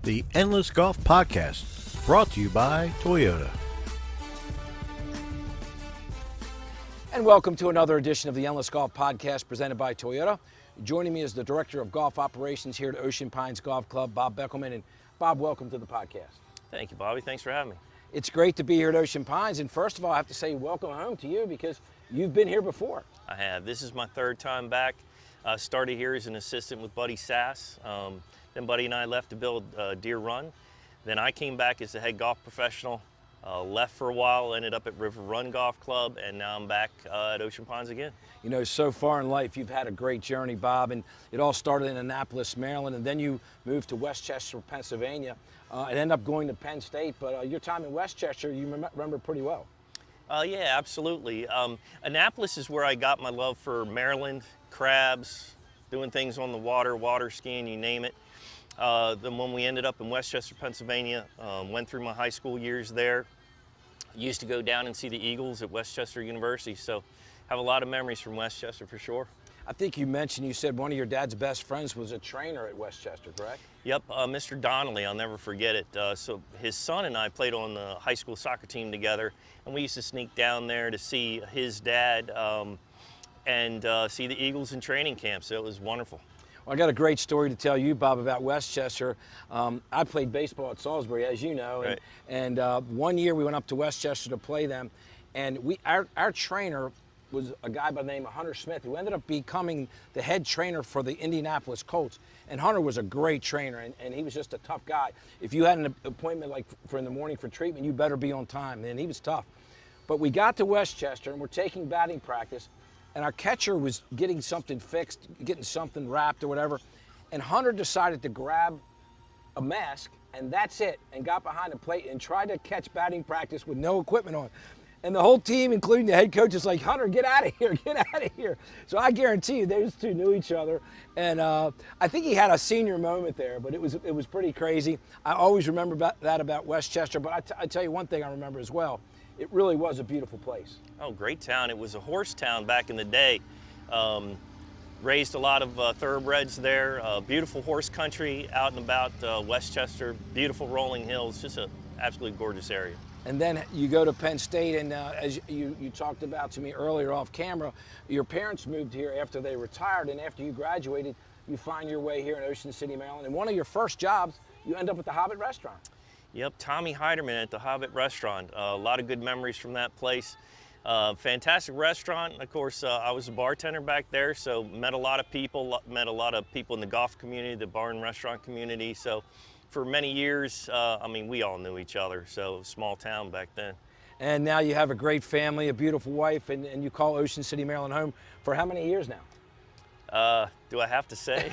The Endless Golf Podcast, brought to you by Toyota. And welcome to another edition of the Endless Golf Podcast presented by Toyota. Joining me is the Director of Golf Operations here at Ocean Pines Golf Club, Bob Beckelman. And Bob, welcome to the podcast. Thank you, Bobby. Thanks for having me. It's great to be here at Ocean Pines. And first of all, I have to say welcome home to you because you've been here before. I have. This is my third time back. Started here as an assistant with Buddy Sass. Then Buddy and I left to build Deer Run. Then I came back as the head golf professional, left for a while, ended up at River Run Golf Club, and now I'm back at Ocean Pines again. You know, so far in life, you've had a great journey, Bob, and it all started in Annapolis, Maryland, and then you moved to Westchester, Pennsylvania, and ended up going to Penn State. But your time in Westchester, you remember pretty well. Yeah, absolutely. Annapolis is where I got my love for Maryland, crabs, doing things on the water skiing, you name it. Then when we ended up in Westchester, Pennsylvania, went through my high school years there. Used to go down and see the Eagles at Westchester University, so have a lot of memories from Westchester for sure. I think you said one of your dad's best friends was a trainer at Westchester, correct? Yep, Mr. Donnelly, I'll never forget it. So his son and I played on the high school soccer team together, and we used to sneak down there to see his dad and see the Eagles in training camp, so it was wonderful. Well, I got a great story to tell you, Bob, about Westchester. I played baseball at Salisbury, as you know, Right. and one year we went up to Westchester to play them, and our trainer was a guy by the name of Hunter Smith, who ended up becoming the head trainer for the Indianapolis Colts. And Hunter was a great trainer, and he was just a tough guy. If you had an appointment like for in the morning for treatment, you better be on time, and he was tough. But we got to Westchester, and we're taking batting practice, and our catcher was getting something fixed, getting something wrapped or whatever, and Hunter decided to grab a mask, and that's it, and got behind the plate and tried to catch batting practice with no equipment on. And the whole team, including the head coach, is like, Hunter, get out of here, get out of here. So I guarantee you, those two knew each other. And I think he had a senior moment there, but it was pretty crazy. I always remember that about Westchester, but I tell you one thing I remember as well. It really was a beautiful place. Oh, great town. It was a horse town back in the day. Raised a lot of thoroughbreds there. Beautiful horse country out and about Westchester. Beautiful rolling hills. Just an absolutely gorgeous area. And then you go to Penn State, and as you talked about to me earlier off camera, your parents moved here after they retired, and after you graduated, you find your way here in Ocean City, Maryland. And one of your first jobs, you end up at the Hobbit Restaurant. Yep, Tommy Heiderman at the Hobbit Restaurant. A lot of good memories from that place. Fantastic restaurant. Of course, I was a bartender back there, so met a lot of people in the golf community, the bar and restaurant community. So for many years, we all knew each other, so it was a small town back then. And now you have a great family, a beautiful wife, and you call Ocean City, Maryland home for how many years now? Do I have to say?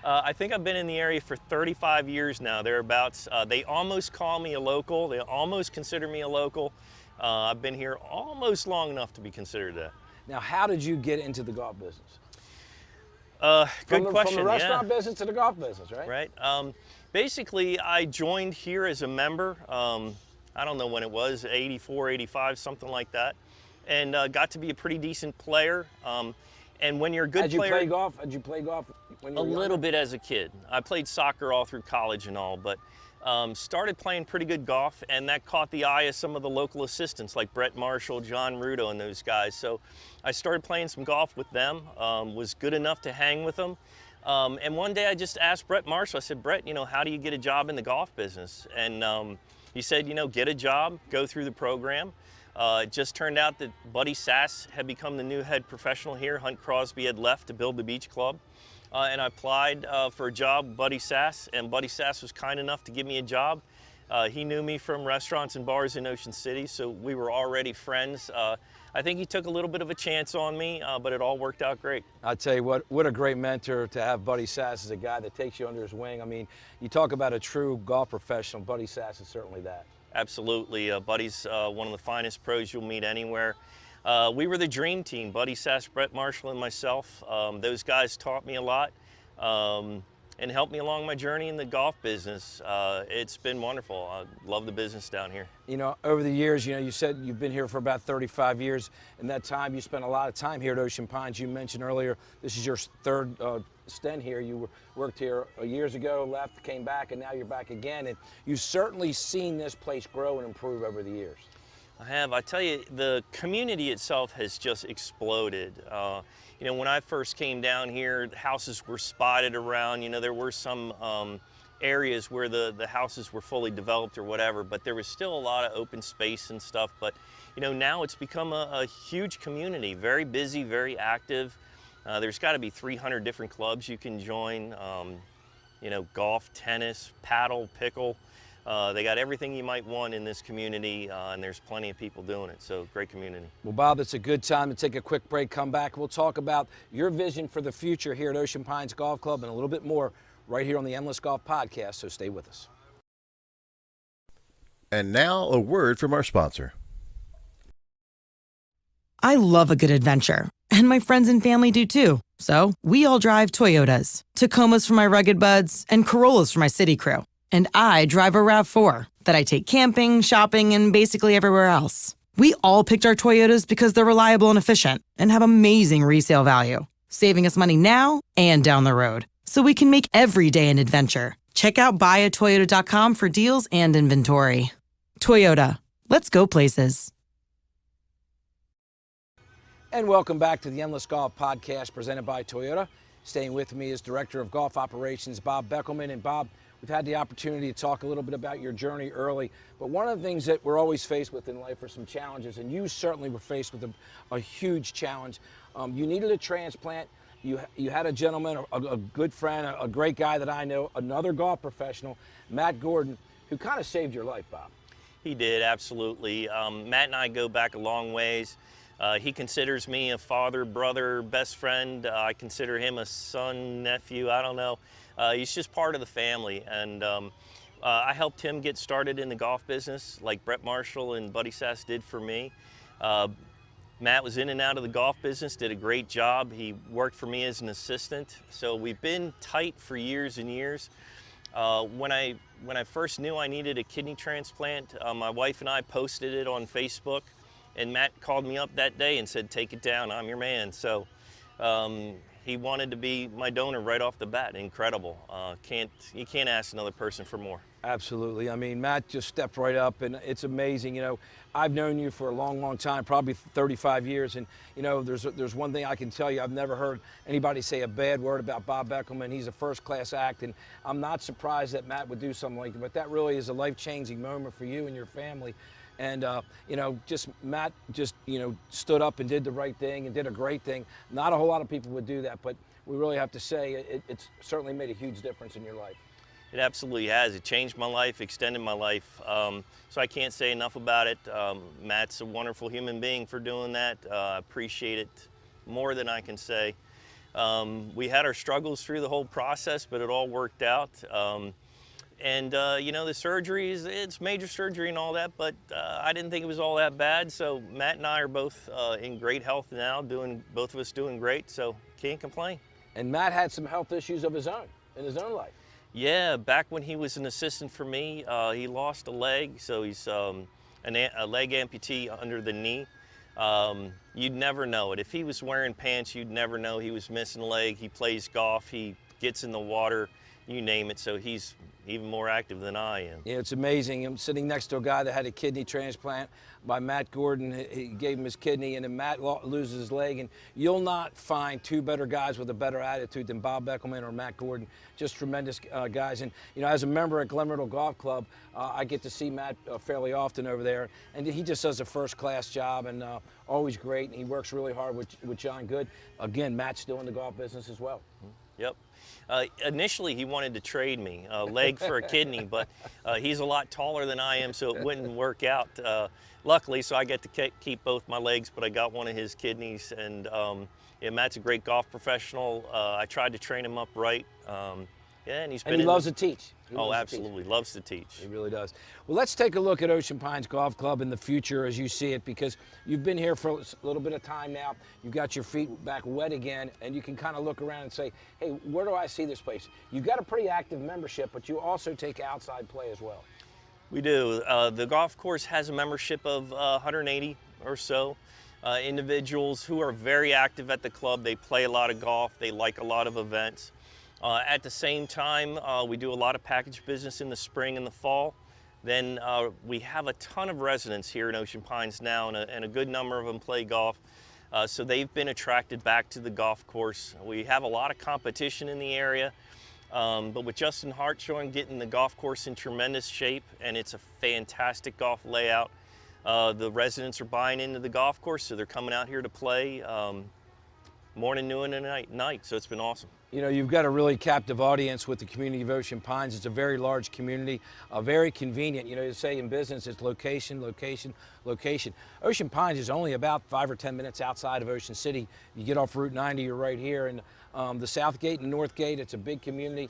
I think I've been in the area for 35 years now, thereabouts. They almost call me a local. They almost consider me a local. I've been here almost long enough to be considered that. Now, how did you get into the golf business? Good question. From the restaurant business to the golf business, right? Right. Basically, I joined here as a member. I don't know when it was, 84, 85, something like that, and got to be a pretty decent player. And when you're a good player, Did you play golf when you were a little bit as a kid. I played soccer all through college and all, but started playing pretty good golf, and that caught the eye of some of the local assistants like Brett Marshall, John Rudo, and those guys. So I started playing some golf with them, was good enough to hang with them. And one day I just asked Brett Marshall, I said, Brett, how do you get a job in the golf business? And he said, get a job, go through the program. It just turned out that Buddy Sass had become the new head professional here. Hunt Crosby had left to build the beach club. And I applied for a job with Buddy Sass, and Buddy Sass was kind enough to give me a job. He knew me from restaurants and bars in Ocean City, so we were already friends. I think he took a little bit of a chance on me, but it all worked out great. I'll tell you what a great mentor to have Buddy Sass as a guy that takes you under his wing. I mean, you talk about a true golf professional, Buddy Sass is certainly that. Absolutely. Buddy's one of the finest pros you'll meet anywhere. We were the dream team, Buddy Sass, Brett Marshall, and myself. Those guys taught me a lot and helped me along my journey in the golf business. It's been wonderful. I love the business down here. Over the years, you said you've been here for about 35 years. In that time, you spent a lot of time here at Ocean Pines. You mentioned earlier this is your third stint here. You worked here years ago, left, came back, and now you're back again. And you've certainly seen this place grow and improve over the years. I have. I tell you, the community itself has just exploded. You know, when I first came down here, the houses were spotted around. You know, there were some areas where the houses were fully developed or whatever, but there was still a lot of open space and stuff. But, you know, now it's become a huge community, very busy, very active. There's got to be 300 different clubs you can join. You know, golf, tennis, paddle, pickle. They got everything you might want in this community, and there's plenty of people doing it, so great community. Well, Bob, it's a good time to take a quick break, come back. We'll talk about your vision for the future here at Ocean Pines Golf Club and a little bit more right here on the Endless Golf Podcast, so stay with us. And now a word from our sponsor. I love a good adventure, and my friends and family do too. So we all drive Toyotas, Tacomas for my rugged buds, and Corollas for my city crew. And I drive a RAV4 that I take camping, shopping, and basically everywhere else. We all picked our Toyotas because they're reliable and efficient and have amazing resale value, saving us money now and down the road, so we can make every day an adventure. Check out buyatoyota.com for deals and inventory. Toyota, let's go places. And welcome back to the Endless Golf Podcast presented by Toyota. Staying with me is Director of Golf Operations, Bob Beckelman. And Bob, we've had the opportunity to talk a little bit about your journey early, but one of the things that we're always faced with in life are some challenges, and you certainly were faced with a huge challenge. You needed a transplant. You had a gentleman, a good friend, a great guy that I know, another golf professional, Matt Gordon, who kind of saved your life, Bob. He did, absolutely. Matt and I go back a long ways. He considers me a father, brother, best friend. I consider him a son, nephew, I don't know. He's just part of the family, and I helped him get started in the golf business like Brett Marshall and Buddy Sass did for me. Matt was in and out of the golf business, did a great job. He worked for me as an assistant, so we've been tight for years and years. When I first knew I needed a kidney transplant, my wife and I posted it on Facebook, and Matt called me up that day and said, "Take it down, I'm your man." So he wanted to be my donor right off the bat. Incredible. You can't ask another person for more. Absolutely. I mean, Matt just stepped right up, and it's amazing. You know, I've known you for a long, long time, probably 35 years, and you know, there's one thing I can tell you: I've never heard anybody say a bad word about Bob Beckelman. He's a first-class act, and I'm not surprised that Matt would do something like that. But that really is a life-changing moment for you and your family. And, you know, Matt stood up and did the right thing and did a great thing. Not a whole lot of people would do that, but we really have to say it's certainly made a huge difference in your life. It absolutely has. It changed my life, extended my life. So I can't say enough about it. Matt's a wonderful human being for doing that. I appreciate it more than I can say. We had our struggles through the whole process, but it all worked out. You know, the surgery it's major surgery and all that, but I didn't think it was all that bad. So Matt and I are both in great health now, both of us doing great, so can't complain. And Matt had some health issues of his own, in his own life. Yeah, back when he was an assistant for me, he lost a leg, so he's a leg amputee under the knee. You'd never know it. If he was wearing pants, you'd never know he was missing a leg. He plays golf, he gets in the water, you name it, so he's even more active than I am. Yeah, it's amazing. I'm sitting next to a guy that had a kidney transplant by Matt Gordon. He gave him his kidney, and then Matt loses his leg. And you'll not find two better guys with a better attitude than Bob Beckelman or Matt Gordon. Just tremendous guys. And, you know, as a member at Glen Riddle Golf Club, I get to see Matt fairly often over there. And he just does a first-class job and always great. And he works really hard with John Good. Again, Matt's still in the golf business as well. Yep. Initially, he wanted to trade me, a leg for a kidney, but he's a lot taller than I am, so it wouldn't work out. Luckily, so I get to keep both my legs, but I got one of his kidneys, and yeah, Matt's a great golf professional. I tried to train him up right. Yeah, and he loves to teach. Absolutely, loves to teach. He really does. Well, let's take a look at Ocean Pines Golf Club in the future as you see it, because you've been here for a little bit of time now. You've got your feet back wet again, and you can kind of look around and say, hey, where do I see this place? You've got a pretty active membership, but you also take outside play as well. We do. The golf course has a membership of 180 or so. individuals who are very active at the club. They play a lot of golf. They like a lot of events. At the same time, we do a lot of package business in the spring and the fall. Then we have a ton of residents here in Ocean Pines now, and a good number of them play golf. So they've been attracted back to the golf course. We have a lot of competition in the area, but with Justin Hartshorn getting the golf course in tremendous shape, and it's a fantastic golf layout. The residents are buying into the golf course, so they're coming out here to play morning, noon, and night. So it's been awesome. You know, you've got a really captive audience with the community of Ocean Pines. It's a very large community, very convenient. You know, you say in business, it's location, location, location. Ocean Pines is only about 5 or 10 minutes outside of Ocean City. You get off Route 90, you're right here. And the South Gate and North Gate, it's a big community.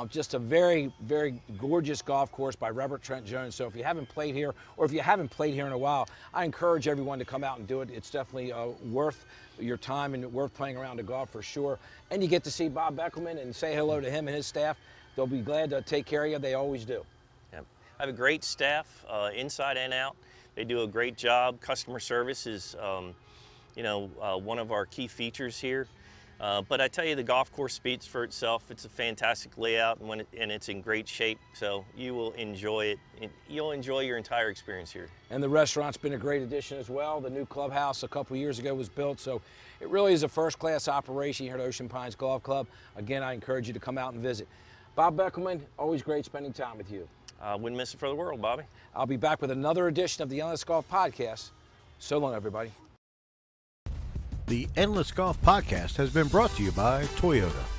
Just a very, very gorgeous golf course by Robert Trent Jones. So if you haven't played here, or if you haven't played here in a while, I encourage everyone to come out and do it. It's definitely worth your time and worth playing around the golf for sure. And you get to see Bob Beckelman and say hello to him and his staff. They'll be glad to take care of you. They always do. Yeah. I have a great staff, inside and out. They do a great job. Customer service is, one of our key features here. But I tell you, the golf course speaks for itself. It's a fantastic layout, and it's in great shape. So you will enjoy it. You'll enjoy your entire experience here. And the restaurant's been a great addition as well. The new clubhouse a couple years ago was built, so it really is a first-class operation here at Ocean Pines Golf Club. Again, I encourage you to come out and visit. Bob Beckelman, always great spending time with you. Wouldn't miss it for the world, Bobby. I'll be back with another edition of the Endless Golf Podcast. So long, everybody. The Endless Golf Podcast has been brought to you by Toyota.